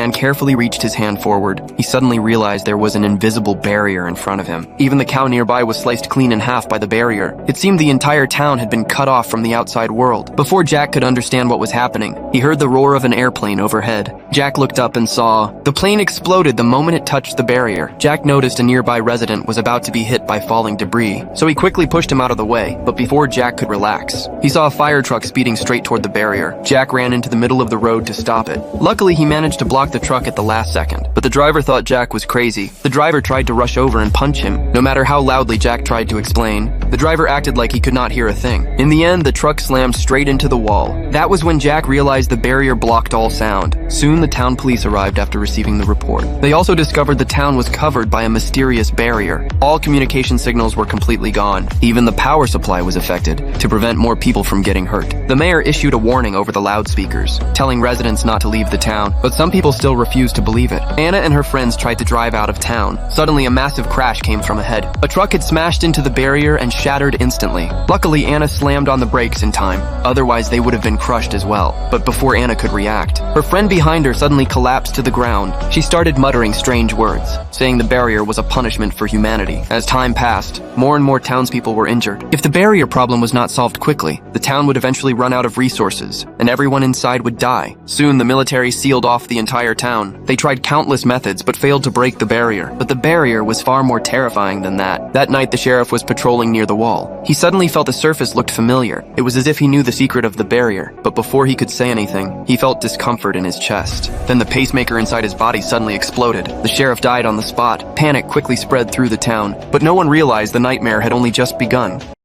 man carefully reached his hand forward, he suddenly realized there was an invisible barrier in front of him. Even the cow nearby was sliced clean in half by the barrier. It seemed the entire town had been cut off from the outside world. Before Jack could understand what was happening, he heard the roar of an airplane overhead. Jack looked up and saw the plane exploded the moment it touched the barrier. Jack noticed a nearby resident was about to be hit by falling debris, so he quickly pushed him out of the way. But before Jack could relax, he saw a fire truck speeding straight toward the barrier. Jack ran into the middle of the road to stop it. Luckily, he managed to block the truck at the last second, but the driver thought Jack was crazy. The driver tried to rush over and punch him. No matter how loudly Jack tried to explain, the driver acted like he could not hear a thing. In the end, the truck slammed straight into the wall. That was when Jack realized the barrier blocked all sound. Soon, the town police arrived after receiving the report. They also discovered the town was covered by a mysterious barrier. All communication signals were completely gone. Even the power supply was affected, to prevent more people from getting hurt. The mayor issued a warning over the loudspeakers, telling residents not to leave the town, but some people still refused to believe it. Anna and her friends tried to drive out of town. Suddenly, a massive crash came from ahead. A truck had smashed into the barrier and shattered instantly. Luckily, Anna slammed on the brakes in time. Otherwise, they would have been crushed as well. But before Anna could react, her friend behind her suddenly collapsed to the ground. She started muttering strange words, saying the barrier was a punishment for humanity. As time passed, more and more townspeople were injured. If the barrier problem was not solved quickly, the town would eventually run out of resources, and everyone inside would die. Soon, the military sealed off the entire town. They tried countless methods, but failed to break the barrier. But the barrier was far more terrifying than that. That night, the sheriff was patrolling near the wall. He suddenly felt the surface looked familiar. It was as if he knew the secret of the barrier, but before he could say anything, he felt discomfort in his chest. Then the pacemaker inside his body suddenly exploded. The sheriff died on the spot. Panic quickly spread through the town, but no one realized the nightmare had only just begun.